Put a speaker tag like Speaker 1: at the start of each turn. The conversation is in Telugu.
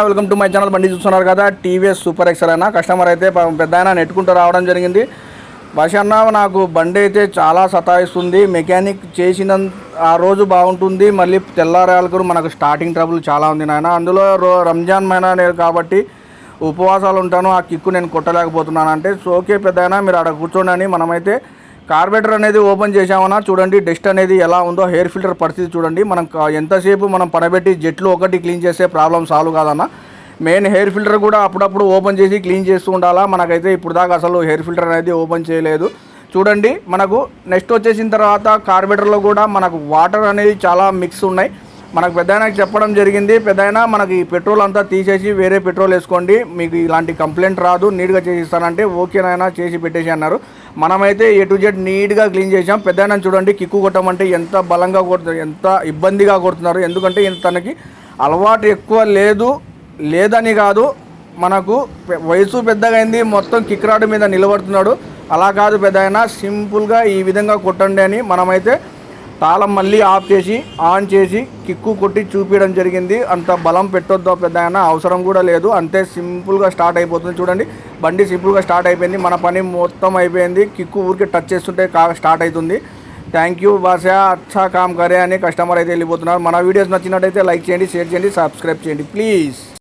Speaker 1: Welcome to my channel. బండి చూస్తున్నారు కదా, టీవీఎస్ సూపర్ ఎక్సెల్ అయినా కస్టమర్ అయితే పెద్ద ఆయన నెట్టుకుంటూ రావడం జరిగింది. భాష అన్న, నాకు బండి అయితే చాలా సతాయిస్తుంది. మెకానిక్ చేసిన ఆ రోజు బాగుంటుంది, మళ్ళీ తెల్లారేళ్ళకు మనకు స్టార్టింగ్ ట్రబుల్ చాలా ఉంది నాయన. అందులో రంజాన్ మహినా కాబట్టి ఉపవాసాలు ఉంటాను, ఆ కిక్కు నేను కొట్టలేకపోతున్నాను అంటే ఓకే పెద్ద అయినా మీరు అక్కడ కూర్చోండి. మనమైతే కార్బేటర్ అనేది ఓపెన్ చేసామన్నా చూడండి, డస్ట్ అనేది ఎలా ఉందో, హెయిర్ ఫిల్టర్ పరిస్థితి చూడండి. మనం ఎంతసేపు మనం పడబెట్టి జెట్లు ఒకటి క్లీన్ చేస్తే ప్రాబ్లం సాల్వ్ కాదన్న. మెయిన్ హెయిర్ ఫిల్టర్ కూడా అప్పుడప్పుడు ఓపెన్ చేసి క్లీన్ చేస్తూ ఉండాలా. మనకైతే ఇప్పుడు దాకా అసలు హెయిర్ ఫిల్టర్ అనేది ఓపెన్ చేయలేదు. చూడండి, మనకు నెక్స్ట్ వచ్చేసిన తర్వాత కార్బేటర్లో కూడా మనకు వాటర్ అనేది చాలా మిక్స్ ఉన్నాయి. మనకు పెద్దాయనకి చెప్పడం జరిగింది, పెద్దాయన మనకి ఈ పెట్రోల్ అంతా తీసేసి వేరే పెట్రోల్ వేసుకోండి, మీకు ఇలాంటి కంప్లైంట్ రాదు, నీట్గా చేసి ఇస్తానంటే ఓకేనైనా చేసి పెట్టేసి అన్నారు. మనమైతే ఏ టు జెడ్ నీట్గా క్లీన్ చేసాం. పెద్దాయన చూడండి, కిక్కు కొట్టమంటే ఎంత బలంగా కొడుతున్నారు, ఎంత ఇబ్బందిగా కొడుతున్నారు. ఎందుకంటే తనకి అలవాటు ఎక్కువ లేదని కాదు, మనకు వయసు పెద్దగా అయింది, మొత్తం కిక్ రాడ్ మీద నిలబడుతున్నాడు. అలా కాదు పెద్దాయన, సింపుల్గా ఈ విధంగా కొట్టండి అని మనమైతే తాళం మళ్ళీ ఆఫ్ చేసి ఆన్ చేసి కిక్కు కొట్టి చూపించడం జరిగింది. అంత బలం పెట్టొద్దు పెద్ద ఆయన, అవసరం కూడా లేదు, అంతే సింపుల్గా స్టార్ట్ అయిపోతుంది. చూడండి, బండి సింపుల్గా స్టార్ట్ అయిపోయింది, మన పని మొత్తం అయిపోయింది. కిక్కు ఊరికి టచ్ చేస్తుంటే స్టార్ట్ అవుతుంది. థ్యాంక్ యూ బాషా, అచ్చా కామ్ కరే అని కస్టమర్ అయితే వెళ్ళిపోతున్నారు. మన వీడియోస్ నచ్చినట్టయితే లైక్ చేయండి, షేర్ చేయండి, సబ్స్క్రైబ్ చేయండి ప్లీజ్.